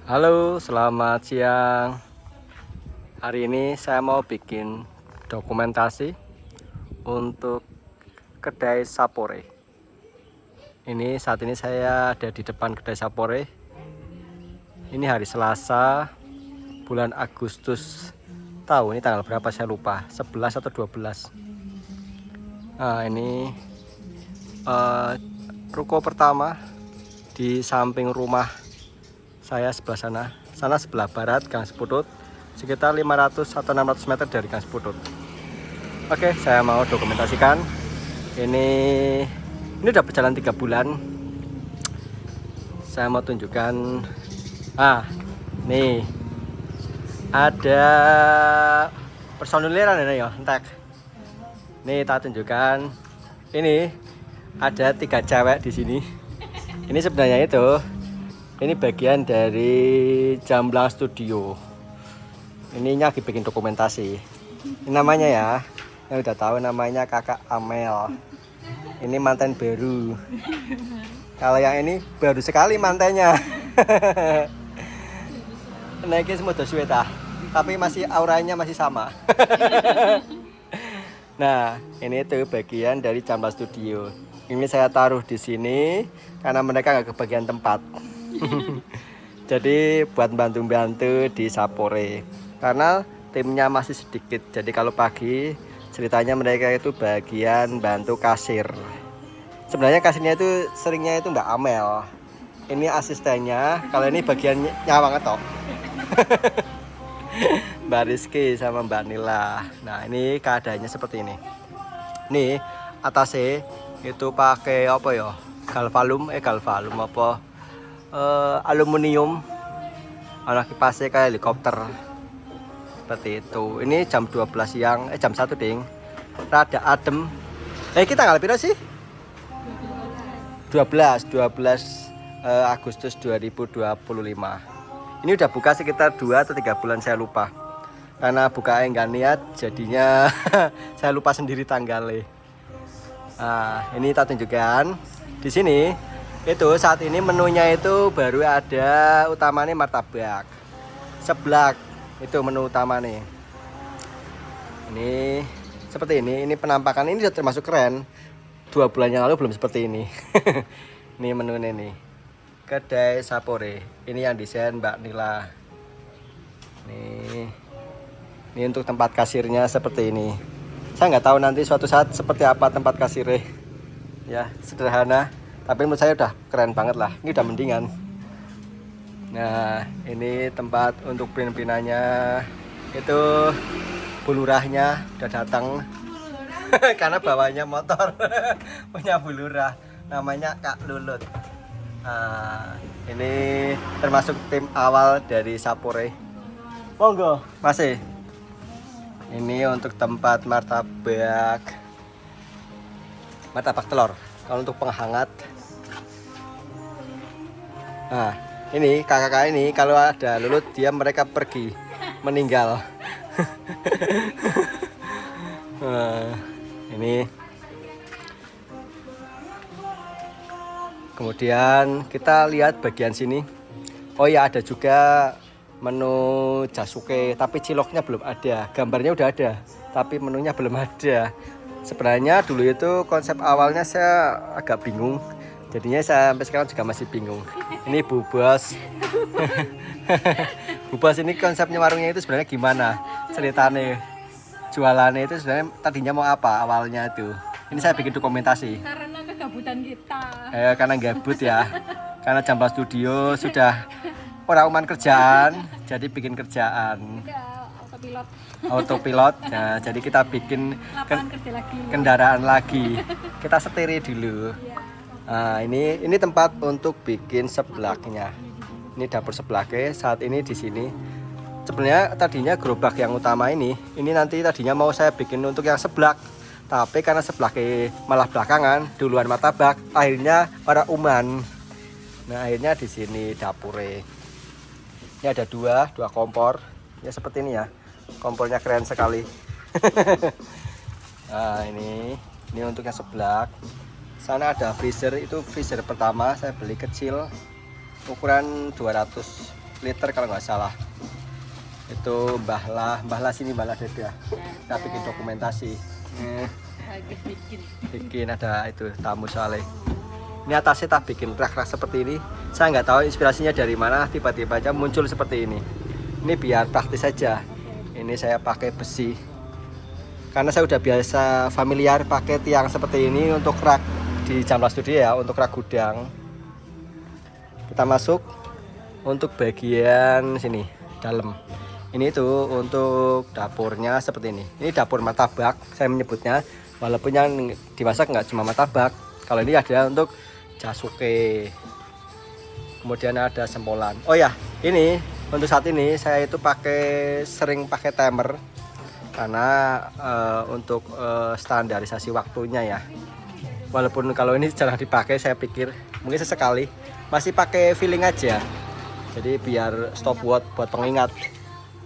Halo, selamat siang. Hari ini saya mau bikin dokumentasi untuk kedai Sapore. Saat ini saya ada di depan kedai Sapore. Ini hari Selasa, bulan Agustus. Tahu ini tanggal berapa saya lupa, 11 atau 12. Nah, ini ruko pertama di samping rumah saya sebelah sana sebelah barat Gang Seputut, sekitar 500 atau 600 meter dari Gang Seputut. Oke, saya mau dokumentasikan. Ini udah berjalan 3 bulan. Saya mau tunjukkan. Nih ada personiliran ini ya, entek. Nih tak tunjukkan. Ini ada 3 cewek di sini. Ini sebenarnya ini bagian dari Jamblang Studio. Ini lagi bikin dokumentasi. Ini namanya ya, yang udah tahu namanya Kakak Amel. Ini mantan baru. Kalau yang ini baru sekali mantannya. Naiknya semua suwe tapi masih auranya masih sama. Nah, ini tuh bagian dari Jamblang Studio. Ini saya taruh di sini karena mereka nggak kebagian tempat. Jadi buat bantu-bantu di Sapore karena timnya masih sedikit. Jadi kalau pagi ceritanya mereka itu bagian bantu kasir. Sebenarnya kasirnya itu seringnya itu Mbak Amel. Ini asistennya. Kalau ini bagian nyawang atau Mbak Rizky sama Mbak Nila. Nah, ini keadaannya seperti ini. Nih atasnya itu pakai apa ya? Galvalum apa? Aluminium. Anak kipasnya kayak helikopter seperti itu. Ini jam 12 siang, jam 1 ding. Rada adem. Kita tanggal berapa sih? 12 Agustus 2025. Ini udah buka sekitar 2 atau 3 bulan, saya lupa. Karena buka enggak niat, jadinya saya lupa sendiri tanggalnya. Nah, ini kita tunjukkan. Di sini itu saat ini menunya itu baru ada utamanya martabak, seblak, itu menu utama nih. Ini seperti ini penampakan ini sudah termasuk keren. 2 bulan yang lalu belum seperti ini. Ini menunya nih, kedai Sapore. Ini yang desain Mbak Nila. Ini untuk tempat kasirnya seperti ini. Saya nggak tahu nanti suatu saat seperti apa tempat kasirnya. Ya, sederhana. Tapi menurut saya udah keren banget lah. Ini udah mendingan. Nah, ini tempat untuk pin-pinannya. Itu bulurahnya udah datang. Karena bawanya motor. Punya bulurah. Namanya Kak Lulut. Nah, ini termasuk tim awal dari Sapore. Monggo, masih. Ini untuk tempat martabak telur. Kalau untuk penghangat. Nah, ini kakak ini kalau ada Lulut mereka pergi meninggal. Nah, ini kemudian kita lihat bagian sini. Oh ya, ada juga menu jasuke, tapi ciloknya belum ada. Gambarnya udah ada, tapi menunya belum ada. Sebenarnya dulu itu konsep awalnya saya agak bingung. Jadinya saya sampai sekarang juga masih bingung. Ini Bu Bos. Bu Bos ini konsepnya warungnya itu sebenarnya gimana? Ceritanya jualannya itu sebenarnya tadinya mau apa awalnya itu. Ini saya bikin dokumentasi. Karena kegabutan kita. Karena gabut ya. Karena Jamblang Studio sudah orang kerjaan, jadi bikin kerjaan. Autopilot. Nah, jadi kita bikin kendaraan lagi. Kita setiri dulu. Nah, ini tempat untuk bikin seblaknya. Ini dapur seblaknya. Saat ini di sini. Sebenarnya tadinya gerobak yang utama ini nanti tadinya mau saya bikin untuk yang seblak. Tapi karena seblaknya malah belakangan, duluan martabak, akhirnya para uman. Nah, akhirnya di sini dapurnya. Ini ada dua kompor. Ya seperti ini ya. Kompornya keren sekali. Nah, ini untuk yang seblak. Sana ada freezer, itu freezer pertama saya beli kecil, ukuran 200 liter kalau nggak salah. Itu Mbah Lah sini, Mbah Lah Deda. Kita bikin dokumentasi. Lagi Bikin ada itu tamu Saleh. Ini atasnya tak bikin rak-rak seperti ini. Saya nggak tahu inspirasinya dari mana, tiba-tiba aja muncul seperti ini. Ini biar praktis saja. Ini saya pakai besi. Karena saya udah biasa familiar pakai tiang seperti ini untuk rak di Jamblas Studio ya, untuk rak gudang. Kita masuk untuk bagian sini dalam. Ini tuh untuk dapurnya seperti ini. Ini dapur martabak saya menyebutnya, walaupun yang dimasak nggak cuma martabak. Kalau ini ada untuk jasuke. Kemudian ada sempolan. Oh ya, ini untuk saat ini saya itu sering pakai timer karena untuk standarisasi waktunya ya. Walaupun kalau ini jarang dipakai, saya pikir mungkin sesekali masih pakai feeling aja. Jadi biar stopwatch buat pengingat.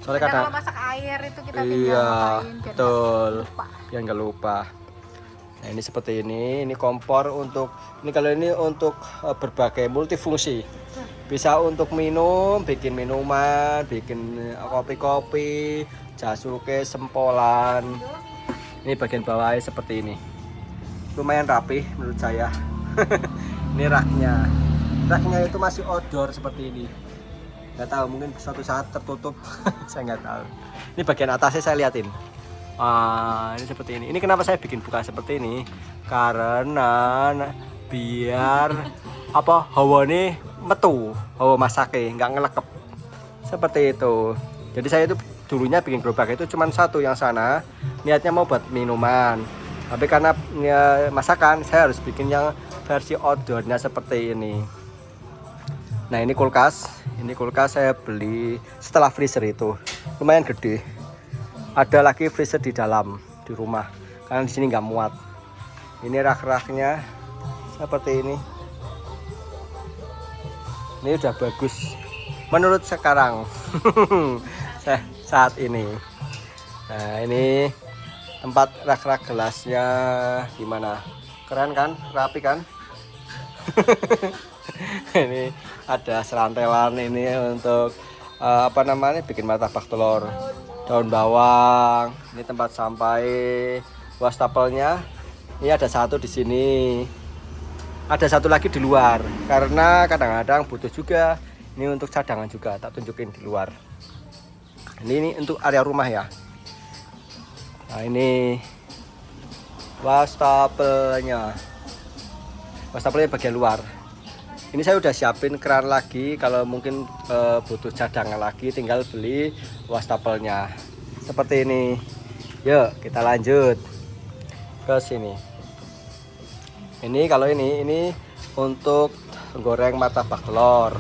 Soalnya kadang kalau masak air itu kita tinggal iya, ngapain, biar betul. nggak lupa. Biar nggak lupa. Nah, ini seperti ini kompor untuk kalau ini untuk berbagai multifungsi. Bisa untuk minum, bikin minuman, bikin kopi-kopi, jasuke, sempolan. Ini bagian bawahnya seperti ini. Lumayan rapi menurut saya. Ini raknya. Raknya itu masih outdoor seperti ini. Nggak tahu, mungkin suatu saat tertutup. Saya nggak tahu. Ini bagian atasnya saya liatin. Ini seperti ini. Ini kenapa saya bikin buka seperti ini? Karena biar hawa nih metu, hawa masake nggak ngelekep seperti itu. Jadi saya itu dulunya bikin gerobak itu cuma satu, yang sana niatnya mau buat minuman. Tapi karena ya, masakan, saya harus bikin yang versi outdoornya seperti ini. Nah, ini kulkas. Ini kulkas saya beli setelah freezer itu. Lumayan gede. Ada lagi freezer di dalam di rumah. Karena di sini nggak muat. Ini rak-raknya seperti ini. Ini udah bagus menurut sekarang. Saat ini. Nah, ini tempat rak-rak gelasnya gimana? Keren kan? Rapi kan? Ini ada serantelan ini untuk bikin martabak telur, daun bawang. Ini tempat sampai wastafelnya. Ini ada satu di sini, ada satu lagi di luar karena kadang-kadang butuh juga. Ini untuk cadangan juga, tak tunjukin di luar. Ini untuk area rumah ya. Nah, ini wastafelnya bagian luar. Ini saya udah siapin keran lagi, kalau mungkin butuh cadangan lagi tinggal beli wastafelnya seperti ini. Yuk kita lanjut ke sini. Ini kalau ini untuk goreng martabak telur.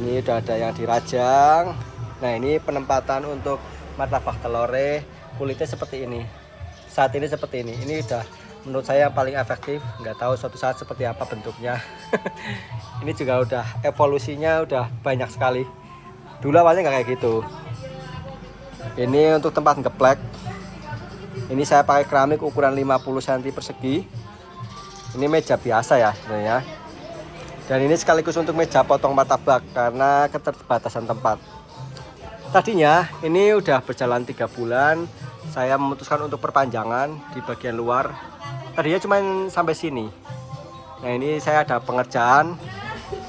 Ini udah ada yang dirajang. Nah, ini penempatan untuk martabak telurnya, kulitnya seperti ini. Saat ini seperti ini. Ini udah menurut saya yang paling efektif. Nggak tahu suatu saat seperti apa bentuknya. Ini juga udah evolusinya udah banyak sekali. Dulu awalnya nggak kayak gitu. Ini untuk tempat ngeplek. Ini saya pakai keramik ukuran 50 cm persegi. Ini meja biasa ya sebenarnya. Dan ini sekaligus untuk meja potong martabak karena keterbatasan tempat. Tadinya ini udah berjalan 3 bulan. Saya memutuskan untuk perpanjangan di bagian luar. Tadinya cuma sampai sini. Nah, ini saya ada pengerjaan.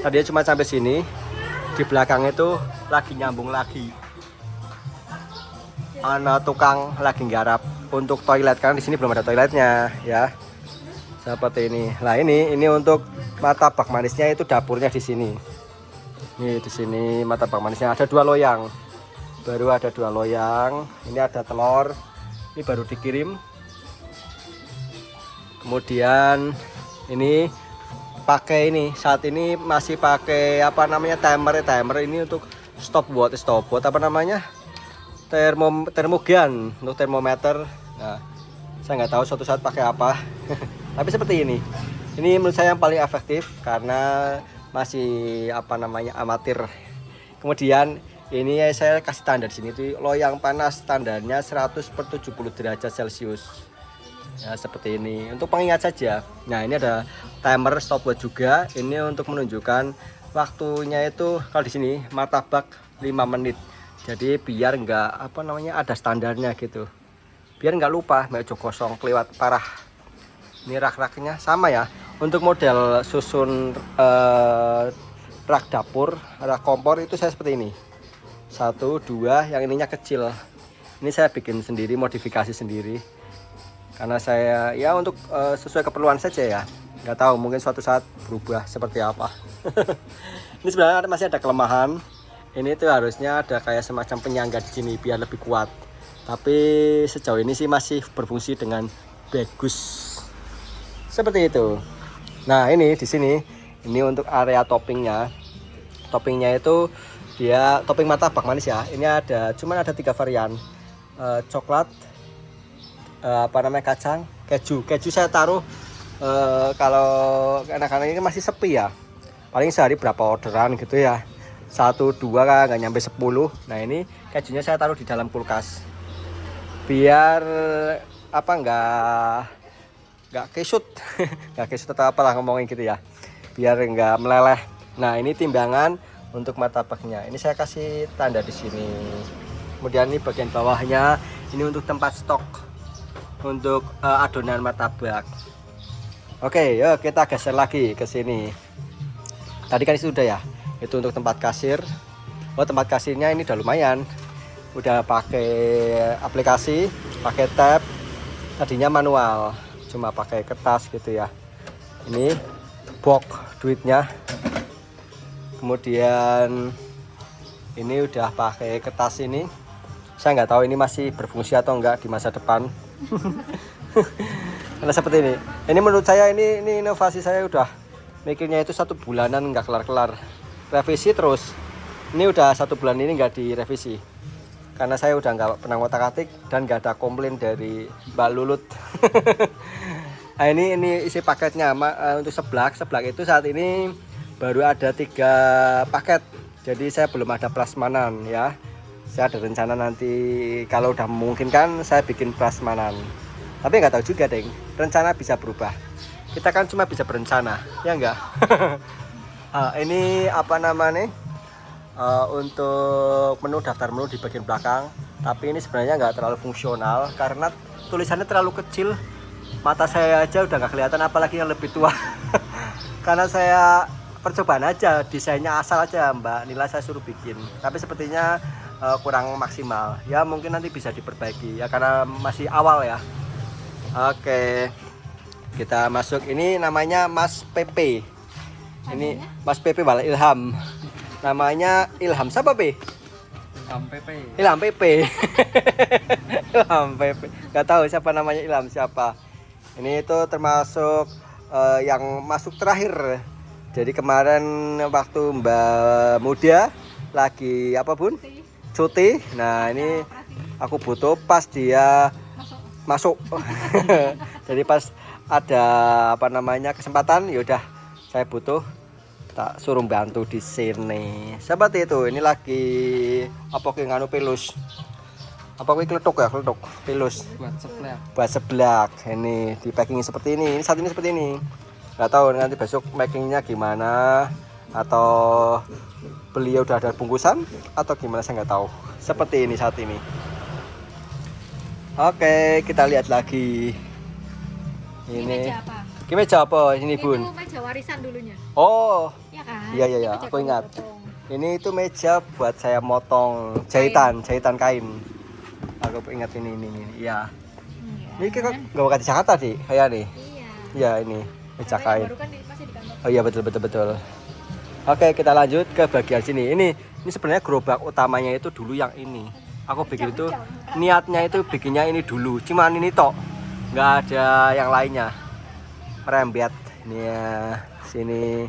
Tadinya cuma sampai sini. Di belakang itu lagi nyambung lagi. Tukang lagi nggarap untuk toilet, karena di sini belum ada toiletnya ya. Seperti ini. Nah, ini untuk martabak manisnya, itu dapurnya di sini. Nih di sini martabak manisnya ada 2 loyang. Baru ada 2 loyang. Ini ada telur. Ini baru dikirim. Kemudian ini pakai saat ini masih pakai timer ini untuk stopwatch termogan untuk termometer. Nah, saya nggak tahu suatu saat pakai apa. Tapi seperti ini menurut saya yang paling efektif karena masih amatir. Kemudian ini saya kasih tanda di sini tuh loyang panas, standarnya 100/70 derajat Celcius. Ya, seperti ini untuk pengingat saja. Nah, ini ada timer stopwatch juga. Ini untuk menunjukkan waktunya itu kalau di sini martabak 5 menit. Jadi biar nggak ada standarnya gitu. Biar nggak lupa meja kosong kelewat parah. Ini rak-raknya sama ya. Untuk model susun rak dapur, rak kompor itu saya seperti ini. 1, 2, yang ininya kecil. Ini saya bikin sendiri, modifikasi sendiri. Karena saya ya untuk sesuai keperluan saja ya. Nggak tahu mungkin suatu saat berubah seperti apa. Ini sebenarnya masih ada kelemahan. Ini tuh harusnya ada kayak semacam penyangga di sini biar lebih kuat. Tapi sejauh ini sih masih berfungsi dengan bagus. Seperti itu. Nah, ini di sini ini untuk area toppingnya. Toppingnya itu dia topping martabak manis ya. Ini cuman ada 3 varian. Coklat, kacang, keju. Keju saya taruh kalau anak-anak ini masih sepi ya. Paling sehari berapa orderan gitu ya. 1, 2 kan nggak nyampe 10. Nah ini kejunya saya taruh di dalam kulkas biar nggak kesut nggak kesut atau apalah ngomongin gitu ya, biar nggak meleleh. Nah ini timbangan untuk martabaknya, ini saya kasih tanda di sini. Kemudian ini bagian bawahnya ini untuk tempat stok untuk adonan martabak. Oke, yuk kita geser lagi ke sini. Tadi kan itu sudah ya, itu untuk tempat kasir. Tempat kasirnya ini udah lumayan, udah pakai aplikasi, pakai tab. Tadinya manual, cuma pakai kertas gitu ya. Ini box duitnya. Kemudian ini udah pakai kertas ini. Saya nggak tahu ini masih berfungsi atau enggak di masa depan. Karena seperti ini. Ini menurut saya ini inovasi saya, udah mikirnya itu 1 bulanan nggak kelar-kelar. Revisi terus. Ini udah 1 bulan ini nggak direvisi. Karena saya udah nggak pernah ngotak-atik dan nggak ada komplain dari Mbak Lulut. Nah, ini isi paketnya untuk seblak itu saat ini baru ada 3 paket. Jadi saya belum ada prasmanan ya. Saya ada rencana nanti kalau udah memungkinkan saya bikin prasmanan. Tapi nggak tahu juga deng, rencana bisa berubah. Kita kan cuma bisa berencana, ya enggak? Ini untuk menu, daftar menu di bagian belakang. Tapi ini sebenarnya nggak terlalu fungsional karena tulisannya terlalu kecil. Mata saya aja udah nggak kelihatan, apalagi yang lebih tua. Karena saya percobaan aja, desainnya asal aja Mbak Nila saya suruh bikin. Tapi sepertinya kurang maksimal. Ya mungkin nanti bisa diperbaiki ya karena masih awal ya. Oke. Kita masuk, ini namanya Mas Pepe. Ini Mas Pepe Bala Ilham. Namanya Ilham siapa, Pe? Ilham Pepe. Ilham Pepe. Ilham Pepe. Gak tahu siapa namanya Ilham siapa. Ini itu termasuk yang masuk terakhir. Jadi kemarin waktu Mbak Muda lagi apa Bun? Cuti. Nah, ini aku butuh pas dia masuk. Jadi pas ada kesempatan, yaudah saya butuh, tak suruh bantu di sini. Seperti itu. Ini lagi apa nganu pelus. Apa kletuk ya, kletuk pelus. Buat seblak. Ini di packing seperti ini. Ini saat ini seperti ini. Nggak tahu nanti besok packingnya gimana, atau beliau udah ada bungkusan atau gimana, saya nggak tahu. Seperti ini saat ini. Oke, kita lihat lagi. Ini meja apa ini Bun? Itu meja warisan dulunya. Oh, Ya kan? iya, aku ingat. Ini itu meja buat saya motong jahitan kain. Aku ingat ini. Iya. Ini kok nggak mau kasih Jakarta sih, kayak nih. Iya, ini meja kain. Baru kan masih di kantor. Oh iya, betul. Oke, kita lanjut ke bagian sini. Ini sebenarnya gerobak utamanya itu dulu yang ini. Aku bikin itu niatnya itu bikinnya ini dulu. Cuman ini tok. Nggak ada yang lainnya. Merembet ini ya, sini.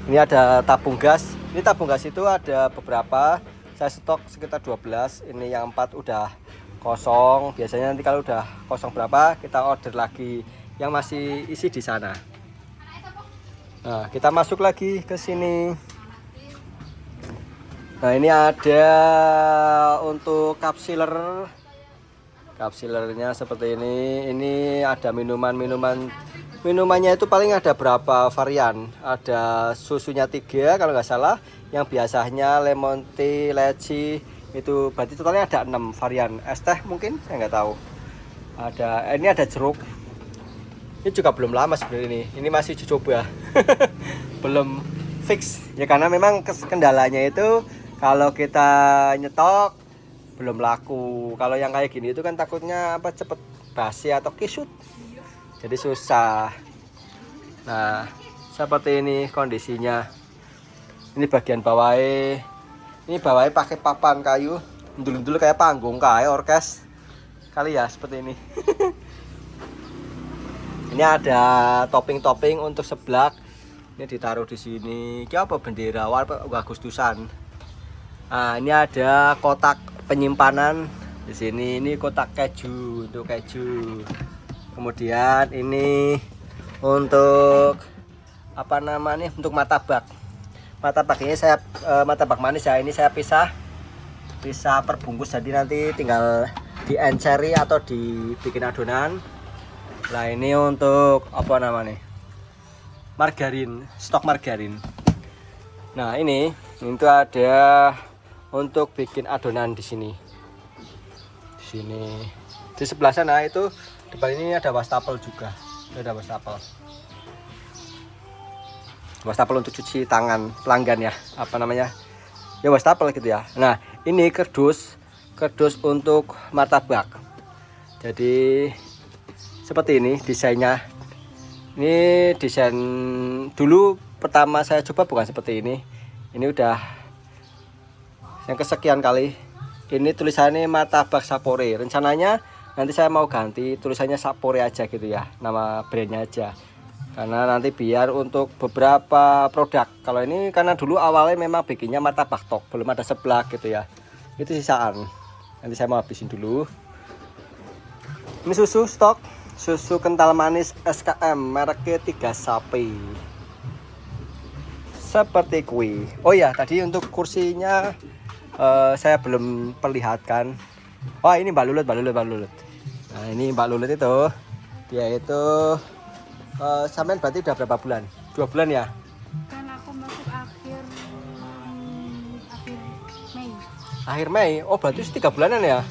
Ini ada tabung gas. Ini tabung gas itu ada beberapa. Saya stok sekitar 12. Ini yang 4 udah kosong. Biasanya nanti kalau udah kosong berapa kita order lagi yang masih isi di sana. Nah, kita masuk lagi ke sini. Nah, ini ada untuk kapsilernya seperti ini. Ini ada minuman minumannya itu paling ada berapa varian. Ada susunya 3 kalau nggak salah, yang biasanya lemon tea, leci, itu berarti totalnya ada 6 varian. Es teh mungkin saya nggak tahu. Ini ada jeruk. Ini juga belum lama sebenarnya ini masih dicoba. Belum fix ya, karena memang kendalanya itu kalau kita nyetok belum laku. Kalau yang kayak gini itu kan takutnya apa, cepet basi atau kisut, jadi susah. Nah seperti ini kondisinya. Ini bagian bawahnya, ini bawahnya pakai papan kayu, dulu kayak panggung kayak orkes kali ya, seperti ini. Ini ada topping untuk seblak. Ini ditaruh di sini. Ini apa, bendera warna Agustusan. Nah, ini ada kotak penyimpanan di sini. Ini kotak keju untuk keju. Kemudian ini untuk apa namanya? Untuk martabak. Martabak ini martabak manis ya. Ini saya pisah perbungkus, jadi nanti tinggal dienceri atau dibikin adonan. Nah ini untuk apa namanya, margarin, stok margarin. Nah ini itu ada untuk bikin adonan di sini. Di sebelah sana itu depan ini ada wastafel juga. Ada wastafel untuk cuci tangan pelanggan ya, apa namanya ya, wastafel gitu ya. Nah ini kerdus untuk martabak. Jadi seperti ini desainnya. Ini desain dulu pertama saya coba bukan seperti ini. Ini udah yang kesekian kali. Ini tulisannya martabak Sapore. Rencananya nanti saya mau ganti tulisannya Sapore aja gitu ya, nama brandnya aja. Karena nanti biar untuk beberapa produk. Kalau ini karena dulu awalnya memang bikinnya martabak tok, belum ada seblak gitu ya. Itu sisaan. Nanti saya mau habisin dulu. Ini susu stok. Susu kental manis SKM mereknya 3 Sapi. Seperti kui. Oh ya, tadi untuk kursinya saya belum perlihatkan. Oh ini Mbak Lulut. Nah ini Mbak Lulut itu, dia itu sampean berarti udah berapa bulan? 2 bulan ya? Kan aku masuk akhir Mei. Akhir Mei. Oh berarti 3 bulanan ya?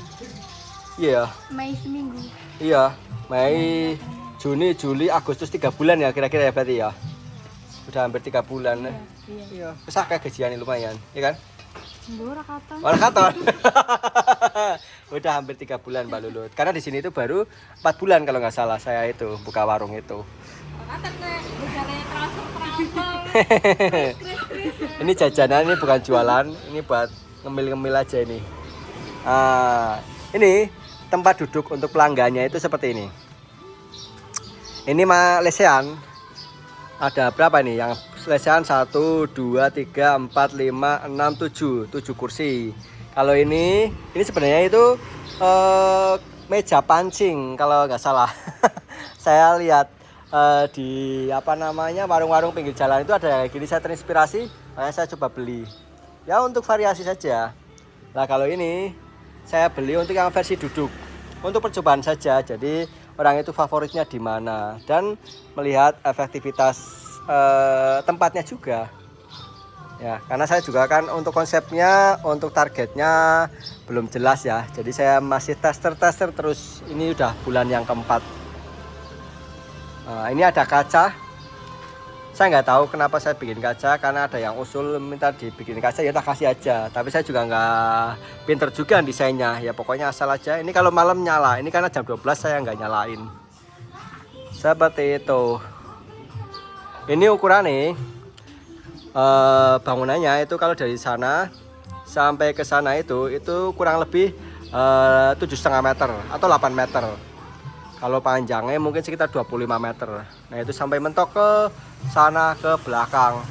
Iya. Mei seminggu. Iya. Mei, Juni, Juli, Agustus 3 bulan ya kira-kira ya berarti ya. Udah hampir 3 bulan. Iya. Besar kayak gajian lumayan, ya kan? Orang katon. Udah hampir 3 bulan Mbak Lulut. Karena di sini itu baru 4 bulan kalau nggak salah saya itu buka warung itu. Ini jajanan, ini bukan jualan, ini buat ngemil-ngemil aja ini. Ini tempat duduk untuk pelanggannya itu seperti ini. Ini lesehan. Ada berapa nih? Yang lesehan 1, 2, 3, 4, 5, 6, 7 kursi. Kalau ini sebenarnya itu meja pancing kalau nggak salah. Saya lihat di apa namanya warung-warung pinggir jalan itu ada kayak gini, saya terinspirasi, makanya saya coba beli. Ya untuk variasi saja. Nah kalau ini saya beli untuk yang versi duduk, untuk percobaan saja. Jadi orang itu favoritnya di mana dan melihat efektivitas tempatnya juga. Ya, karena saya juga kan untuk konsepnya, untuk targetnya belum jelas ya. Jadi saya masih tester terus. Ini udah bulan yang keempat. Ini ada kaca. Saya nggak tahu kenapa saya bikin kaca, karena ada yang usul minta dibikin kaca, ya tak kasih aja. Tapi saya juga nggak pinter juga desainnya, ya pokoknya asal aja. Ini kalau malam nyala, ini karena jam 12 saya nggak nyalain. Seperti itu. Ini ukurannya bangunannya itu kalau dari sana sampai ke sana itu kurang lebih 7,5 meter atau 8 meter. Kalau panjangnya mungkin sekitar 25 meter. Nah itu sampai mentok ke sana ke belakang.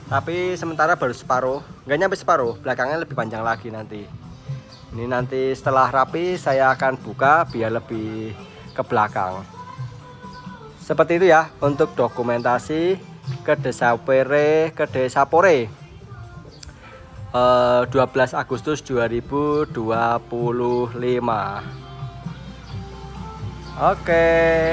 Tapi sementara baru separuh, nggak nyampe separuh, belakangnya lebih panjang lagi nanti. Ini nanti setelah rapi saya akan buka biar lebih ke belakang. Seperti itu ya untuk dokumentasi Kedai Sapore 12 Agustus 2025. Oke.